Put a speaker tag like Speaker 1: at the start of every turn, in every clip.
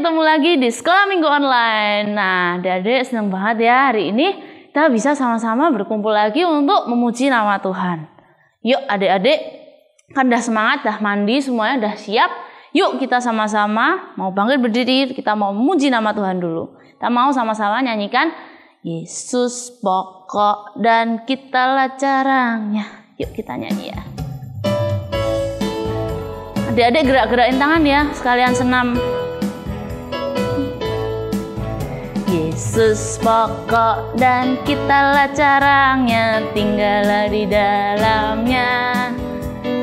Speaker 1: ketemu lagi di Sekolah Minggu Online. Nah, adik-adik senang banget ya hari ini kita bisa sama-sama berkumpul lagi untuk memuji nama Tuhan. Yuk adik-adik, kan udah semangat, udah mandi semuanya, udah siap. Yuk kita sama-sama mau bangkit berdiri, kita mau memuji nama Tuhan dulu. Kita mau sama-sama nyanyikan Yesus pokok dan kitalah caranya. Yuk kita nyanyi ya. Adik-adik gerak-gerakin tangan ya, sekalian senam. Yesus pokok dan kitalah caranya, tinggallah di dalamnya.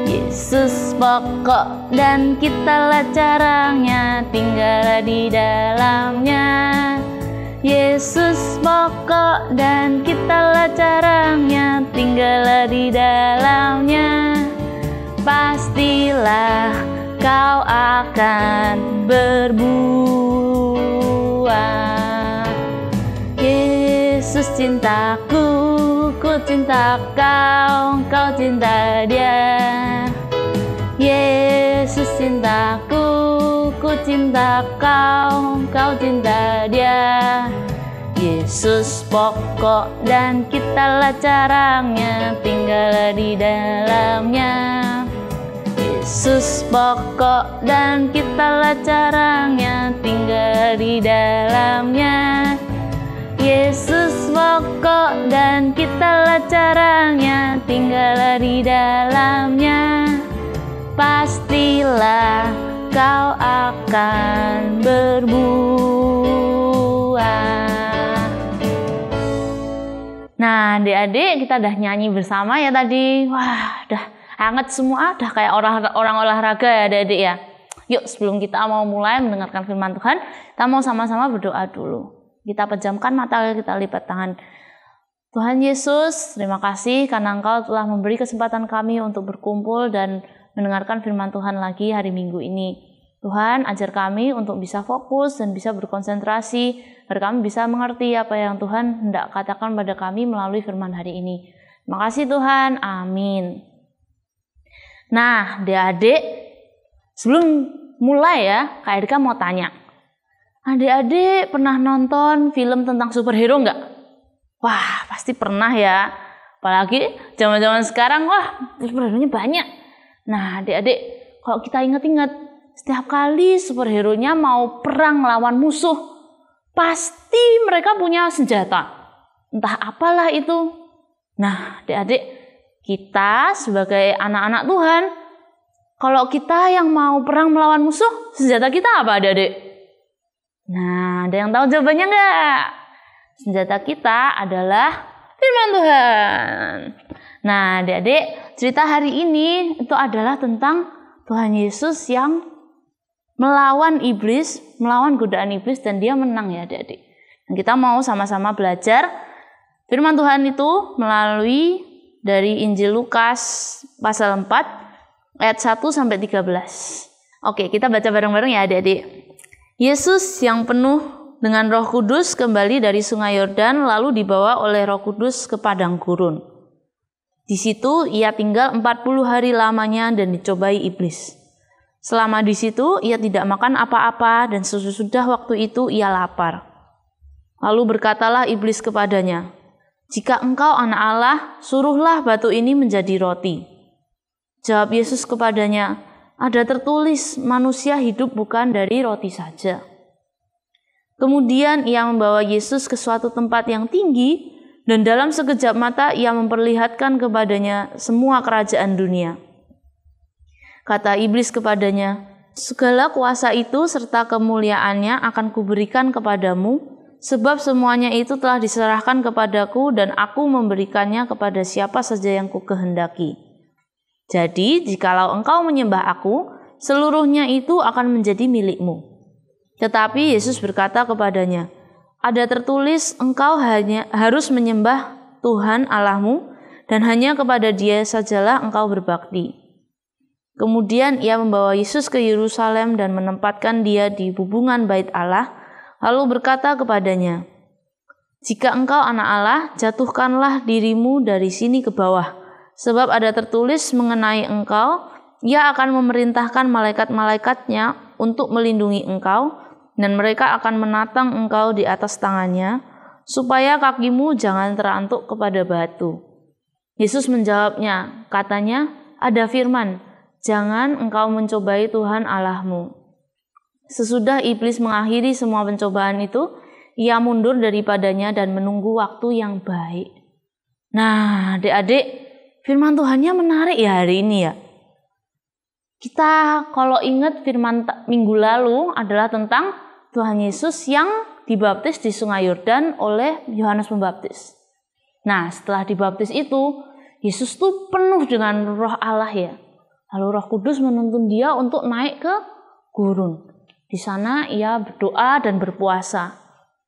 Speaker 1: Yesus pokok dan kitalah caranya, tinggallah di dalamnya. Yesus pokok dan kitalah caranya, tinggallah di dalamnya. Pastilah kau akan berbuah. Yesus cintaku, ku cinta kau, kau cinta dia. Yesus cintaku, ku cinta kau, kau cinta dia. Yesus pokok dan kitalah caranya, tinggallah di dalamnya. Yesus pokok dan kitalah caranya, tinggal di dalamnya. Yesus pokok dan kitalah caranya, tinggallah di dalamnya. Pastilah kau akan berbuah. Nah, adik-adik kita udah nyanyi bersama ya tadi. Wah, udah hangat semua, udah kayak orang olahraga ya adik-adik ya. Yuk sebelum kita mau mulai mendengarkan firman Tuhan, kita mau sama-sama berdoa dulu. Kita pejamkan mata, kita lipat tangan. Tuhan Yesus, terima kasih karena Engkau telah memberi kesempatan kami untuk berkumpul dan mendengarkan firman Tuhan lagi hari Minggu ini. Tuhan, ajar kami untuk bisa fokus dan bisa berkonsentrasi, agar kami bisa mengerti apa yang Tuhan hendak katakan pada kami melalui firman hari ini. Terima kasih Tuhan, amin. Nah, adik-adik, sebelum mulai ya, Kak Erika mau tanya. Adik-adik pernah nonton film tentang superhero nggak? Wah, pasti pernah ya. Apalagi zaman-zaman sekarang, wah, superhero-nya banyak. Nah, adik-adik, kalau kita ingat-ingat, setiap kali superhero-nya mau perang lawan musuh, pasti mereka punya senjata. Entah apalah itu. Nah, adik-adik, kita sebagai anak-anak Tuhan, kalau kita yang mau perang melawan musuh, senjata kita apa adik-adik? Nah, ada yang tahu jawabannya enggak? Senjata kita adalah firman Tuhan. Nah, adik-adik, cerita hari ini itu adalah tentang Tuhan Yesus yang melawan iblis, melawan godaan iblis, dan dia menang ya adik-adik. Dan kita mau sama-sama belajar firman Tuhan itu melalui dari Injil Lukas pasal 4 ayat 1 sampai 13. Oke, kita baca bareng-bareng ya adik-adik. Yesus yang penuh dengan Roh Kudus kembali dari Sungai Yordan lalu dibawa oleh Roh Kudus ke padang gurun. Di situ ia tinggal 40 hari lamanya dan dicobai iblis. Selama di situ ia tidak makan apa-apa dan sesudah waktu itu ia lapar. Lalu berkatalah iblis kepadanya, "Jika engkau anak Allah, suruhlah batu ini menjadi roti." Jawab Yesus kepadanya, "Ada tertulis, manusia hidup bukan dari roti saja." Kemudian ia membawa Yesus ke suatu tempat yang tinggi, dan dalam sekejap mata ia memperlihatkan kepadanya semua kerajaan dunia. Kata iblis kepadanya, "Segala kuasa itu serta kemuliaannya akan kuberikan kepadamu, sebab semuanya itu telah diserahkan kepadaku dan aku memberikannya kepada siapa saja yang kukehendaki. Jadi, jikalau engkau menyembah aku, seluruhnya itu akan menjadi milikmu." Tetapi Yesus berkata kepadanya, "Ada tertulis, engkau hanya harus menyembah Tuhan Allahmu dan hanya kepada Dia sajalah engkau berbakti." Kemudian ia membawa Yesus ke Yerusalem dan menempatkan dia di bubungan bait Allah, lalu berkata kepadanya, "Jika engkau anak Allah, jatuhkanlah dirimu dari sini ke bawah, sebab ada tertulis mengenai engkau, Ia akan memerintahkan malaikat-malaikatnya untuk melindungi engkau, dan mereka akan menatang engkau di atas tangannya, supaya kakimu jangan terantuk kepada batu. Yesus menjawabnya, katanya, ada firman, jangan engkau mencobai Tuhan Allahmu. Sesudah iblis mengakhiri semua pencobaan itu, ia mundur daripadanya dan menunggu waktu yang baik. Nah, adik-adik, firman Tuhannya menarik ya hari ini ya. Kita kalau ingat firman minggu lalu adalah tentang Tuhan Yesus yang dibaptis di Sungai Yordan oleh Yohanes Pembaptis. Nah, setelah dibaptis itu, Yesus tuh penuh dengan Roh Allah ya. Lalu Roh Kudus menuntun dia untuk naik ke gurun. Di sana ia berdoa dan berpuasa.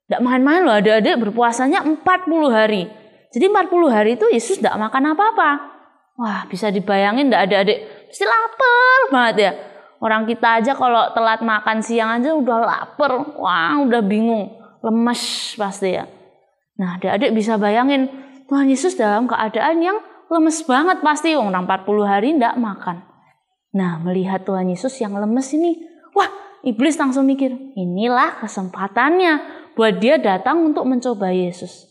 Speaker 1: Tidak main-main loh adik-adik, berpuasanya 40 hari. Jadi 40 hari itu Yesus tidak makan apa-apa. Wah, bisa dibayangin tidak adik-adik? Pasti lapar banget ya. Orang kita aja kalau telat makan siang aja udah lapar. Wah, udah bingung. Lemes pasti ya. Nah, adik-adik bisa bayangin Tuhan Yesus dalam keadaan yang lemes banget pasti. Orang 40 hari tidak makan. Nah, melihat Tuhan Yesus yang lemes ini. Wah, iblis langsung mikir, inilah kesempatannya buat dia datang untuk mencoba Yesus.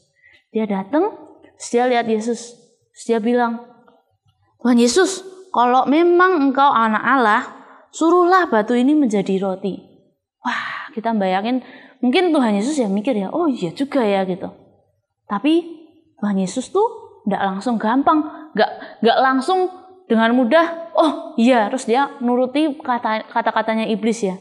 Speaker 1: Dia datang, terus dia lihat Yesus. Terus dia bilang, Tuhan Yesus, kalau memang engkau anak Allah, suruhlah batu ini menjadi roti. Wah, kita bayangin, mungkin Tuhan Yesus ya mikir ya, oh iya juga ya gitu. Tapi Tuhan Yesus tuh tidak langsung gampang, nggak langsung dengan mudah, oh iya, terus dia nuruti kata-katanya iblis ya.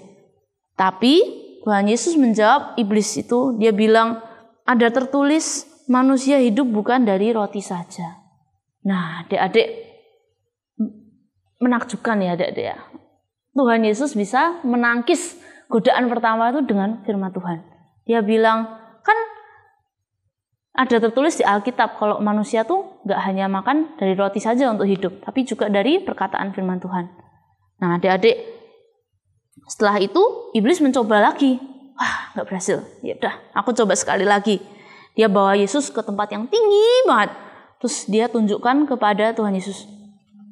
Speaker 1: Tapi Tuhan Yesus menjawab iblis itu, dia bilang, ada tertulis, manusia hidup bukan dari roti saja. Nah, adik-adik, menakjubkan ya adik-adik ya. Tuhan Yesus bisa menangkis godaan pertama itu dengan firman Tuhan. Dia bilang, kan ada tertulis di Alkitab kalau manusia tuh gak hanya makan dari roti saja untuk hidup, tapi juga dari perkataan firman Tuhan. Nah, adik-adik, setelah itu iblis mencoba lagi. Wah, gak berhasil. Ya udah, aku coba sekali lagi. Dia bawa Yesus ke tempat yang tinggi banget. Terus dia tunjukkan kepada Tuhan Yesus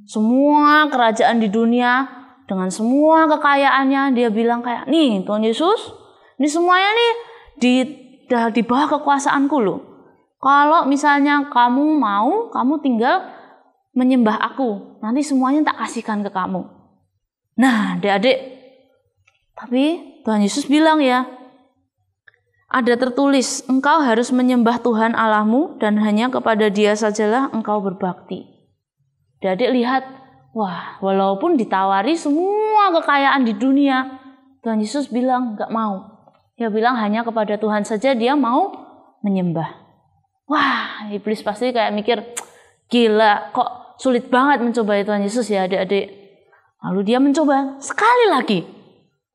Speaker 1: semua kerajaan di dunia dengan semua kekayaannya. Dia bilang kayak, nih Tuhan Yesus, ini semuanya nih di bawah kekuasaanku loh. Kalau misalnya kamu mau, kamu tinggal menyembah aku, nanti semuanya tak kasihkan ke kamu. Nah, adik-adik, tapi Tuhan Yesus bilang ya, ada tertulis, engkau harus menyembah Tuhan Allahmu dan hanya kepada Dia sajalah engkau berbakti. Adik lihat, wah, walaupun ditawari semua kekayaan di dunia, Tuhan Yesus bilang gak mau. Dia bilang hanya kepada Tuhan saja dia mau menyembah. Wah, iblis pasti kayak mikir, gila, kok sulit banget mencobai Tuhan Yesus ya adik-adik. Lalu dia mencoba sekali lagi.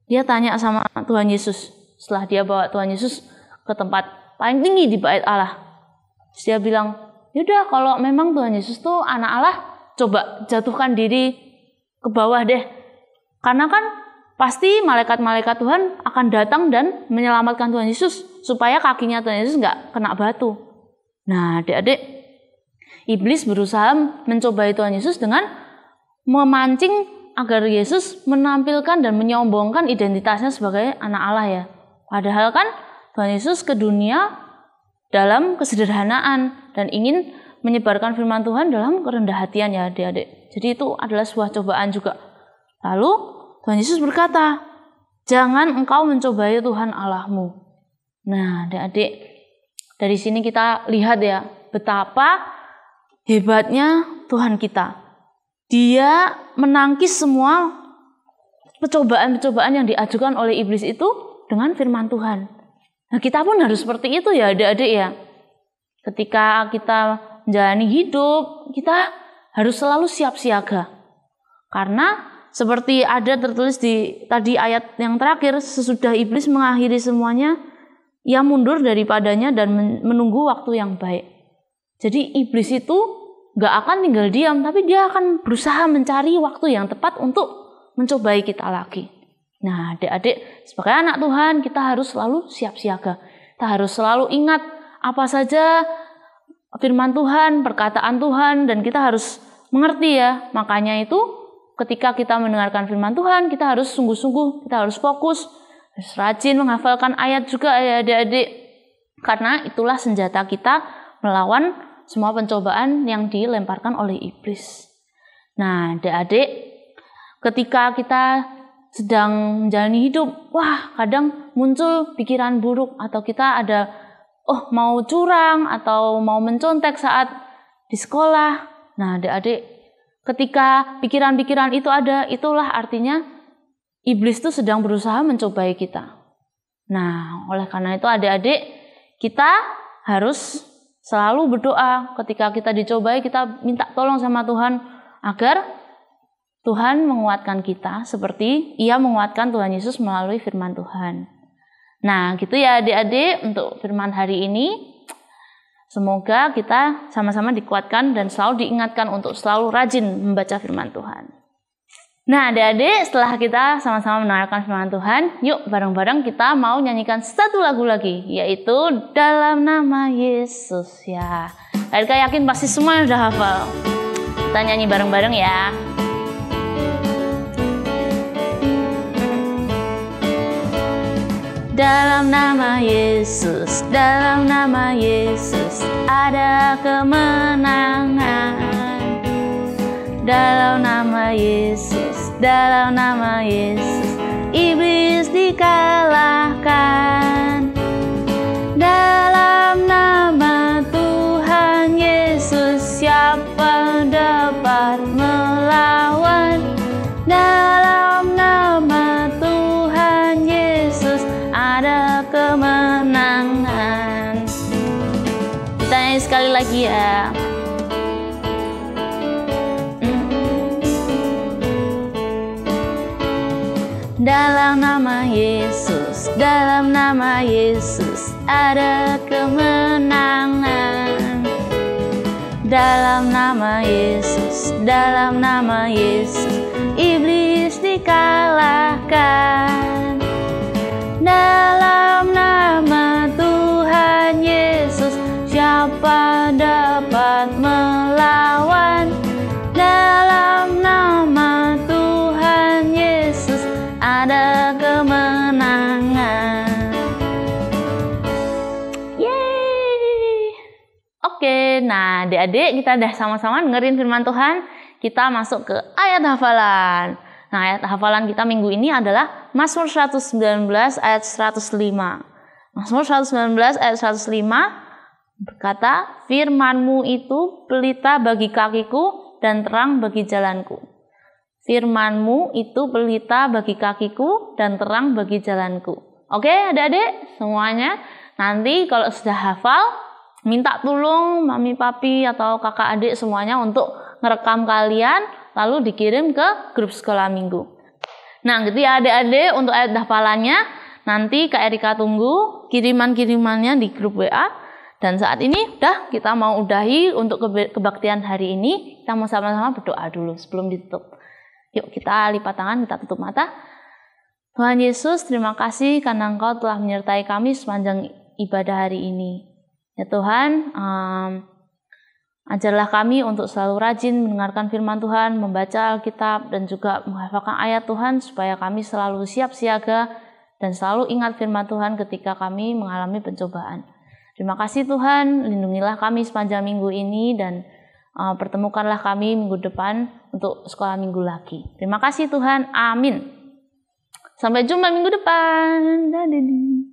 Speaker 1: Dia tanya sama Tuhan Yesus. Setelah dia bawa Tuhan Yesus ke tempat paling tinggi di bait Allah. Terus dia bilang, yaudah kalau memang Tuhan Yesus tuh anak Allah, coba jatuhkan diri ke bawah deh. Karena kan pasti malaikat-malaikat Tuhan akan datang dan menyelamatkan Tuhan Yesus supaya kakinya Tuhan Yesus nggak kena batu. Nah, adik-adik, iblis berusaha mencobai Tuhan Yesus dengan memancing agar Yesus menampilkan dan menyombongkan identitasnya sebagai anak Allah ya. Padahal kan Tuhan Yesus ke dunia dalam kesederhanaan dan ingin menyebarkan firman Tuhan dalam kerendah hatian ya adik-adik. Jadi itu adalah sebuah cobaan juga. Lalu Tuhan Yesus berkata, jangan engkau mencobai Tuhan Allahmu. Nah adik-adik, dari sini kita lihat ya betapa hebatnya Tuhan kita. Dia menangkis semua percobaan-percobaan yang diajukan oleh iblis itu dengan firman Tuhan. Nah kita pun harus seperti itu ya adik-adik ya. Ketika kita menjalani hidup, kita harus selalu siap siaga. Karena seperti ada tertulis di tadi ayat yang terakhir, sesudah iblis mengakhiri semuanya, ia mundur daripadanya dan menunggu waktu yang baik. Jadi iblis itu gak akan tinggal diam, tapi dia akan berusaha mencari waktu yang tepat untuk mencobai kita lagi. Nah adik-adik, sebagai anak Tuhan kita harus selalu siap siaga. Kita harus selalu ingat apa saja firman Tuhan, perkataan Tuhan, dan kita harus mengerti ya. Makanya itu ketika kita mendengarkan firman Tuhan, kita harus sungguh-sungguh, kita harus fokus Harus rajin menghafalkan ayat juga ya adik-adik. Karena itulah senjata kita melawan semua pencobaan yang dilemparkan oleh iblis. Nah adik-adik, ketika kita sedang menjalani hidup, kadang muncul pikiran buruk atau kita ada mau curang atau mau mencontek saat di sekolah. Nah adik-adik, ketika pikiran-pikiran itu ada, itulah artinya iblis itu sedang berusaha mencobai kita. Nah, oleh karena itu adik-adik, kita harus selalu berdoa. Ketika kita dicobai, kita minta tolong sama Tuhan agar Tuhan menguatkan kita seperti Ia menguatkan Tuhan Yesus melalui firman Tuhan. Nah, gitu ya adik-adik untuk firman hari ini. Semoga kita sama-sama dikuatkan dan selalu diingatkan untuk selalu rajin membaca firman Tuhan. Nah adik-adik, setelah kita sama-sama mendengarkan firman Tuhan, yuk bareng-bareng kita mau nyanyikan satu lagu lagi, yaitu Dalam Nama Yesus ya. Adik yakin pasti semua udah hafal. Kita nyanyi bareng-bareng ya. Dalam nama Yesus, dalam nama Yesus ada kemenangan. Dalam nama Yesus, dalam nama Yesus iblis dikalahkan. Dalam nama Tuhan Yesus siapa dapat melawan? Dalam nama Tuhan Yesus ada kemenangan. Kita nyanyi sekali lagi ya. Dalam nama Yesus, dalam nama Yesus ada kemenangan. Dalam nama Yesus, dalam nama Yesus iblis dikalahkan. Dalam nama Tuhan Yesus siapa dapat melawan? Dalam nama Tuhan Yesus ada kemenangan. Yeay. Oke, nah adik-adik kita udah sama-sama dengerin firman Tuhan. Kita masuk ke ayat hafalan. Nah ayat hafalan kita minggu ini adalah Mazmur 119 ayat 105. Mazmur 119 ayat 105 berkata, firman-Mu itu pelita bagi kakiku dan terang bagi jalanku. Firman-Mu itu pelita bagi kakiku dan terang bagi jalanku. Oke adik-adik semuanya, nanti kalau sudah hafal, minta tolong mami papi atau kakak adik semuanya untuk ngerekam kalian, lalu dikirim ke grup sekolah minggu. Nah gitu ya adik-adik, untuk ayat hafalannya nanti Kak Erika tunggu kiriman-kirimannya di grup WA. Dan saat ini kita mau udahi untuk kebaktian hari ini. Kita mau sama-sama berdoa dulu sebelum ditutup. Yuk kita lipat tangan, kita tutup mata. Tuhan Yesus, terima kasih karena Engkau telah menyertai kami sepanjang ibadah hari ini. Ya Tuhan, ajarlah kami untuk selalu rajin mendengarkan firman Tuhan, membaca Alkitab, dan juga menghafalkan ayat Tuhan supaya kami selalu siap siaga dan selalu ingat firman Tuhan ketika kami mengalami pencobaan. Terima kasih Tuhan, lindungilah kami sepanjang minggu ini dan pertemukanlah kami minggu depan untuk sekolah minggu lagi. Terima kasih Tuhan, amin. Sampai jumpa minggu depan. Dadah.